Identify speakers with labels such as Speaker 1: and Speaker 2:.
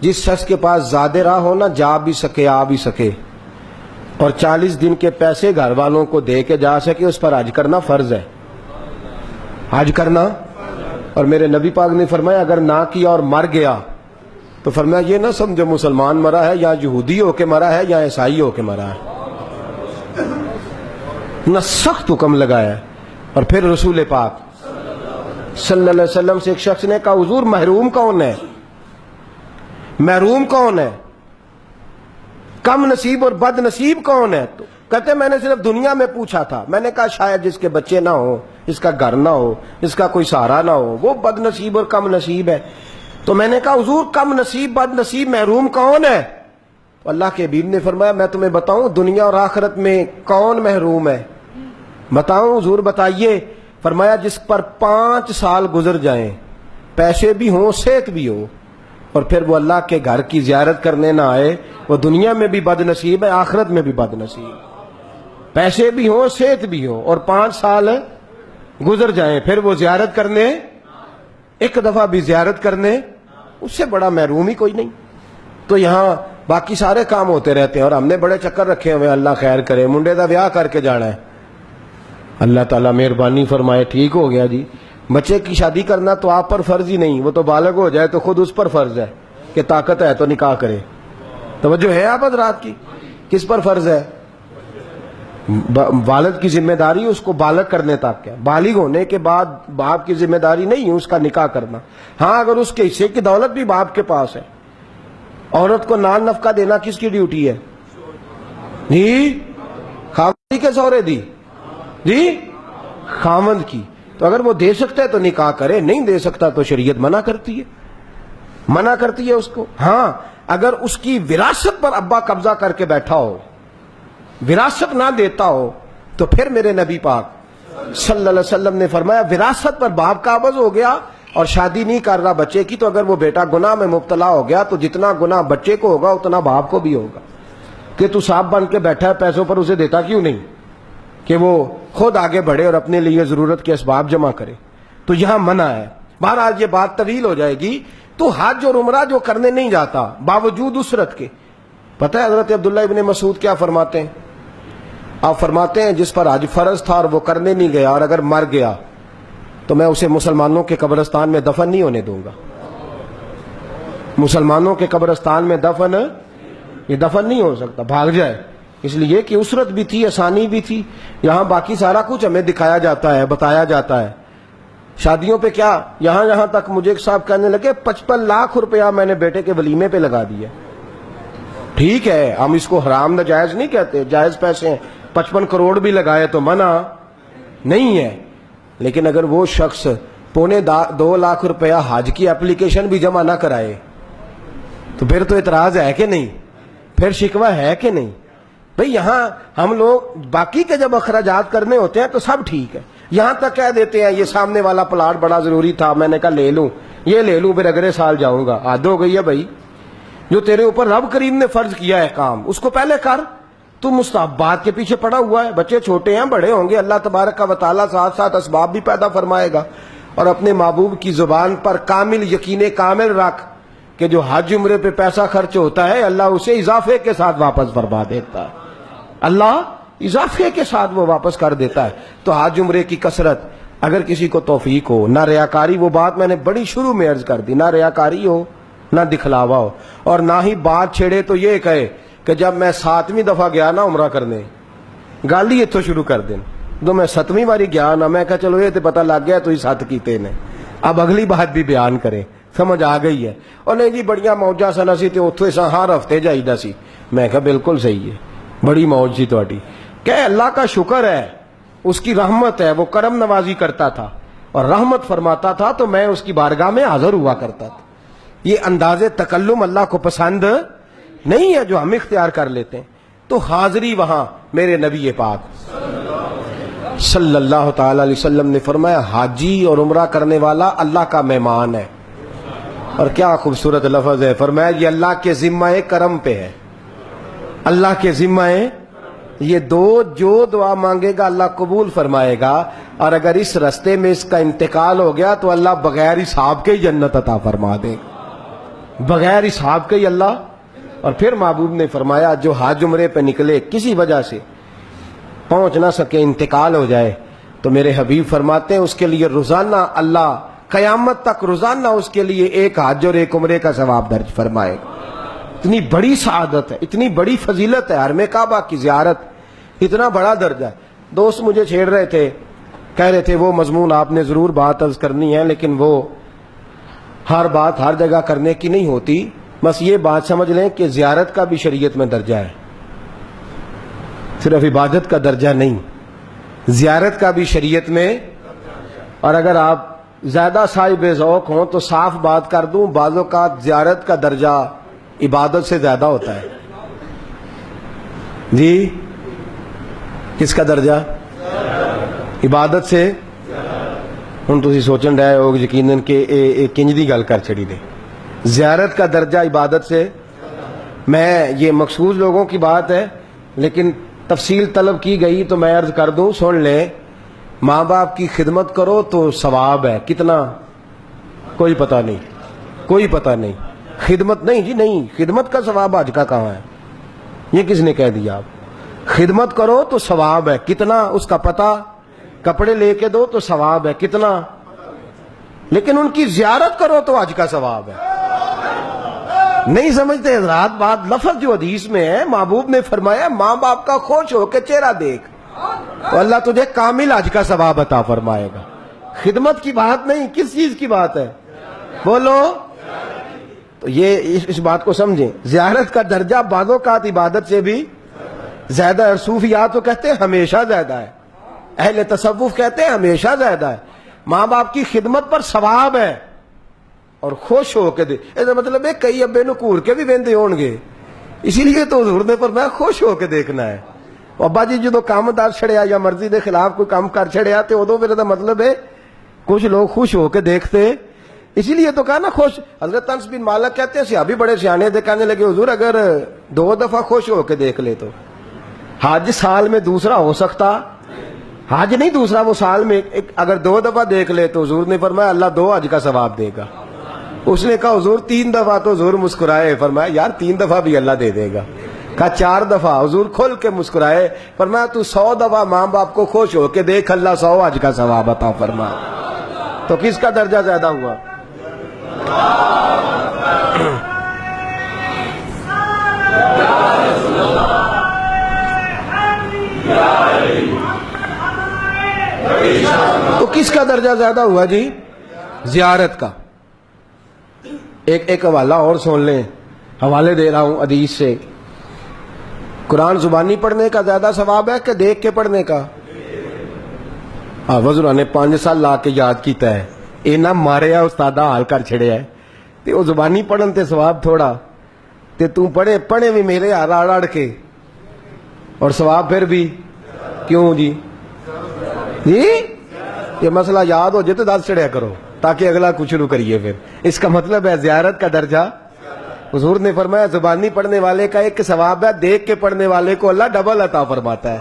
Speaker 1: جس شخص کے پاس زیادہ راہ ہو نا، جا بھی سکے آ بھی سکے، اور 40 دن کے پیسے گھر والوں کو دے کے جا سکے، اس پر حج کرنا فرض ہے۔ حج کرنا، اور میرے نبی پاک نے فرمایا اگر نہ کیا اور مر گیا تو فرمایا یہ نہ سمجھو مسلمان مرا ہے، یا یہودی ہو کے مرا ہے یا عیسائی ہو کے مرا ہے۔ نہ سخت حکم لگایا ہے۔ اور پھر رسول پاک صلی اللہ علیہ وسلم سے ایک شخص نے کہا حضور محروم کون ہے؟ محروم کون ہے؟ کم نصیب اور بد نصیب کون ہے؟ تو کہتے میں نے صرف دنیا میں پوچھا تھا۔ میں نے کہا شاید جس کے بچے نہ ہو، اس کا گھر نہ ہو، اس کا کوئی سہارا نہ ہو، وہ بد نصیب اور کم نصیب ہے۔ تو میں نے کہا حضور کم نصیب بد نصیب محروم کون ہے؟ تو اللہ کے حبیب نے فرمایا میں تمہیں بتاؤں دنیا اور آخرت میں کون محروم ہے؟ بتاؤں حضور بتائیے۔ فرمایا جس پر 5 سال گزر جائیں، پیسے بھی ہوں صحت بھی ہو، اور پھر وہ اللہ کے گھر کی زیارت کرنے نہ آئے، وہ دنیا میں بھی بد نصیب ہے، آخرت میں بھی بد نصیب۔ پیسے بھی ہوں صحت بھی ہو اور 5 سال گزر جائیں، پھر وہ زیارت کرنے، ایک دفعہ بھی زیارت کرنے، اس سے بڑا محروم ہی کوئی نہیں۔ تو یہاں باقی سارے کام ہوتے رہتے ہیں اور ہم نے بڑے چکر رکھے ہوئے، اللہ خیر کرے، منڈے دا بیاہ کر کے جانا ہے، اللہ تعالیٰ مہربانی فرمائے ٹھیک ہو گیا جی۔ بچے کی شادی کرنا تو آپ پر فرض ہی نہیں، وہ تو بالغ ہو جائے تو خود اس پر فرض ہے کہ طاقت ہے تو نکاح کرے۔ توجہ ہے آپ حضرات کی؟ کس پر فرض ہے؟ والد کی ذمہ داری اس کو بالغ کرنے تک ہے، بالغ ہونے کے بعد باپ کی ذمہ داری نہیں ہے اس کا نکاح کرنا۔ ہاں اگر اس کے حصے کی دولت بھی باپ کے پاس ہے، عورت کو نان نفقہ دینا کس کی ڈیوٹی ہے؟ جی خاوند کے سورے دی، جی خاوند کی۔ تو اگر وہ دے سکتا ہے تو نکاح کرے، نہیں دے سکتا تو شریعت منع کرتی ہے، منع کرتی ہے اس کو۔ ہاں اگر اس کی وراثت پر ابا قبضہ کر کے بیٹھا ہو، وراثت نہ دیتا ہو، تو پھر میرے نبی پاک صلی اللہ علیہ وسلم نے فرمایا وراثت پر باپ قابض ہو گیا اور شادی نہیں کر رہا بچے کی، تو اگر وہ بیٹا گناہ میں مبتلا ہو گیا تو جتنا گناہ بچے کو ہوگا اتنا باپ کو بھی ہوگا، کہ تو صاحب بن کے بیٹھا ہے پیسوں پر، اسے دیتا کیوں نہیں کہ وہ خود آگے بڑھے اور اپنے لیے ضرورت کے اسباب جمع کرے۔ تو یہاں منع ہے۔ بہرحال یہ بات طویل ہو جائے گی۔ تو حج اور عمرہ جو کرنے نہیں جاتا باوجود اسرت کے، پتہ ہے حضرت عبداللہ ابن مسعود کیا فرماتے ہیں؟ آپ فرماتے ہیں جس پر حج فرض تھا اور وہ کرنے نہیں گیا اور اگر مر گیا تو میں اسے مسلمانوں کے قبرستان میں دفن نہیں ہونے دوں گا۔ مسلمانوں کے قبرستان میں دفن نہیں ہو سکتا، بھاگ جائے، اس لیے کہ اسرت بھی تھی، آسانی بھی تھی۔ یہاں باقی سارا کچھ ہمیں دکھایا جاتا ہے، بتایا جاتا ہے۔ شادیوں پہ کیا، یہاں تک مجھے ایک صاحب کہنے لگے 55 لاکھ روپیہ میں نے بیٹے کے ولیمے پہ لگا دیا۔ ٹھیک ہے ہم اس کو حرام ناجائز نہیں کہتے، جائز پیسے ہیں، 55 کروڑ بھی لگائے تو منع نہیں ہے، لیکن اگر وہ شخص 2.25 لاکھ روپیہ حج کی اپلیکیشن بھی جمع نہ کرائے تو پھر تو اعتراض ہے کہ نہیں؟ پھر شکوہ ہے کہ نہیں؟ بھئی یہاں ہم لوگ باقی کے جب اخراجات کرنے ہوتے ہیں تو سب ٹھیک ہے، یہاں تک کہہ دیتے ہیں یہ سامنے والا پلاٹ بڑا ضروری تھا، میں نے کہا لے لوں، یہ لے لوں پھر اگلے سال جاؤں گا۔ حد ہو گئی ہے بھائی، جو تیرے اوپر رب کریم نے فرض کیا ہے کام اس کو پہلے کر، تو مستحبات کے پیچھے پڑا ہوا ہے۔ بچے چھوٹے ہیں، بڑے ہوں گے، اللہ تبارک و تعالیٰ ساتھ ساتھ اسباب بھی پیدا فرمائے گا۔ اور اپنے محبوب کی زبان پر کامل یقین کامل رکھ کہ جو حج عمرے پہ پیسہ خرچ ہوتا ہے اللہ اسے اضافے کے ساتھ واپس فرما دیتا ہے، اللہ اضافے کے ساتھ وہ واپس کر دیتا ہے۔ تو حج عمرے کی کثرت اگر کسی کو توفیق ہو، نہ ریاکاری، وہ بات میں نے بڑی شروع میں عرض کر دی، نہ ریاکاری ہو نہ دکھلاوا ہو، اور نہ ہی بات چھیڑے تو یہ کہے کہ جب میں 7ویں دفعہ گیا نا عمرہ کرنے، گالی یہ تو شروع کر دیں تو میں 7ویں باری گیا نا، میں کہا چلو یہ تو پتہ لگ گیا تو ہی 7 کیتے نے، اب اگلی بات بھی بیان کریں، سمجھ آ گئی ہے؟ اور نہیں جی بڑیاں موجاں سن اسی تے اوتھے سا ہر ہفتے جائیدا سی، میں کہا بالکل صحیح ہے، بڑی موج سی تہاڈی، کہ اللہ کا شکر ہے، اس کی رحمت ہے، وہ کرم نوازی کرتا تھا اور رحمت فرماتا تھا تو میں اس کی بارگاہ میں حاضر ہوا کرتا تھا۔ یہ انداز تکلم اللہ کو پسند نہیں ہے جو ہم اختیار کر لیتے ہیں۔ تو حاضری وہاں میرے نبی پاک صلی اللہ تعالی علیہ وسلم نے فرمایا حاجی اور عمرہ کرنے والا اللہ کا مہمان ہے، اور کیا خوبصورت لفظ ہے، فرمایا یہ اللہ کے ذمہ کرم پہ ہے، اللہ کے ذمہ یہ جو دعا مانگے گا اللہ قبول فرمائے گا، اور اگر اس رستے میں اس کا انتقال ہو گیا تو اللہ بغیر حساب کے ہی جنت عطا فرما دے گا۔ بغیر حساب کے ہی اللہ. اور پھر محبوب نے فرمایا جو حج عمرے پہ نکلے کسی وجہ سے پہنچ نہ سکے، انتقال ہو جائے، تو میرے حبیب فرماتے ہیں اس کے لیے روزانہ اللہ قیامت تک روزانہ اس کے لیے ایک حج اور ایک عمرے کا ثواب درج فرمائے گا. اتنی بڑی سعادت ہے، اتنی بڑی فضیلت ہے حرم کعبہ کی زیارت، اتنا بڑا درجہ ہے. دوست مجھے چھیڑ رہے تھے، کہہ رہے تھے وہ مضمون آپ نے ضرور بات عرض کرنی ہے، لیکن وہ ہر بات ہر جگہ کرنے کی نہیں ہوتی. بس یہ بات سمجھ لیں کہ زیارت کا بھی شریعت میں درجہ ہے، صرف عبادت کا درجہ نہیں، زیارت کا بھی شریعت میں. اور اگر آپ زیادہ صاحب ذوق ہوں تو صاف بات کر دوں، بعض اوقات زیارت کا درجہ عبادت سے زیادہ ہوتا ہے. جی کس کا درجہ؟ عبادت سے. ہوں تسی سوچن رہے ہو یقیناً کہ کنج دی گل کر چھڑی نے. زیارت کا درجہ عبادت سے. میں یہ مخصوص لوگوں کی بات ہے لیکن تفصیل طلب کی گئی تو میں عرض کر دوں، سن لیں. ماں باپ کی خدمت کرو تو ثواب ہے، کتنا کوئی پتہ نہیں، کوئی پتہ نہیں. خدمت نہیں جی نہیں، خدمت کا ثواب آج کا کہاں ہے؟ یہ کس نے کہہ دیا؟ آپ خدمت کرو تو ثواب ہے، کتنا اس کا پتہ. کپڑے لے کے دو تو ثواب ہے، کتنا. لیکن ان کی زیارت کرو تو آج کا ثواب ہے. نہیں سمجھتے حضرات بات. لفظ جو حدیث میں ہے، محبوب نے فرمایا ماں باپ کا خوش ہو کے چہرہ دیکھ تو اللہ تجھے کامل آج کا ثواب عطا فرمائے گا. خدمت کی بات نہیں، کس چیز کی بات ہے؟ بولو. تو یہ اس بات کو سمجھیں، زیارت کا درجہ بعض اوقات عبادت سے بھی زیادہ ہے. صوفیات تو کہتے ہیں ہمیشہ زیادہ ہے، اہل تصوف کہتے ہیں ہمیشہ زیادہ ہے. ماں باپ کی خدمت پر ثواب ہے اور خوش ہو کے دے. اس مطلب ہے کئی ابے نو کور کے بھی ویندے ہون گے، اسی لیے تو حضور نے فرمایا خوش ہو کے دیکھنا ہے. ابا جی جدو کام دار چھڑیا یا مرضی دے خلاف کوئی کام کر چھڑیا تو ادو میرا مطلب ہے کچھ لوگ خوش ہو کے دیکھتے. اسی لیے تو کہا نا خوش. حضرت انس بن مالک کہتے ہیں صحابی بڑے سیانے تھے، کہنے لگے حضور اگر 2 دفعہ خوش ہو کے دیکھ لے تو حج سال میں دوسرا ہو سکتا؟ حج نہیں دوسرا، وہ سال میں اگر 2 دفعہ دیکھ لے تو حضور نے فرمایا اللہ 2 حج کا ثواب دے گا. اس نے کہا حضور 3 دفعہ تو حضور مسکرائے، فرمایا یار 3 دفعہ بھی اللہ دے دے گا. کہا 4 دفعہ، حضور کھل کے مسکرائے، فرمایا تو 100 دفعہ ماں باپ کو خوش ہو کے دیکھ، اللہ 100 حج کا ثواب عطا فرما. تو کس کا درجہ زیادہ ہوا؟ تو کس کا درجہ زیادہ ہوا جی؟ زیارت کا. ایک حوالہ اور سن لیں، حوالے دے رہا ہوں حدیث سے. قرآن زبانی پڑھنے کا زیادہ ثواب ہے کہ دیکھ کے پڑھنے کا؟ وزرا نے 5 سال لا کے یاد کیتا ہے، یہ نہ مارے استادہ حال کر چھڑیا ہے. تے وہ زبانی پڑھن تے ثواب تھوڑا، تے تو پڑھے بھی میرے ہار اڑ کے، اور ثواب پھر بھی کیوں جی؟ جی یہ مسئلہ یاد ہو جائے تو 10 چڑھیا کرو تاکہ اگلا کچھ شروع کریے. پھر اس کا مطلب ہے زیارت کا درجہ. حضور نے فرمایا زبانی پڑھنے والے کا ایک ثواب ہے، دیکھ کے پڑھنے والے کو اللہ ڈبل عطا فرماتا ہے.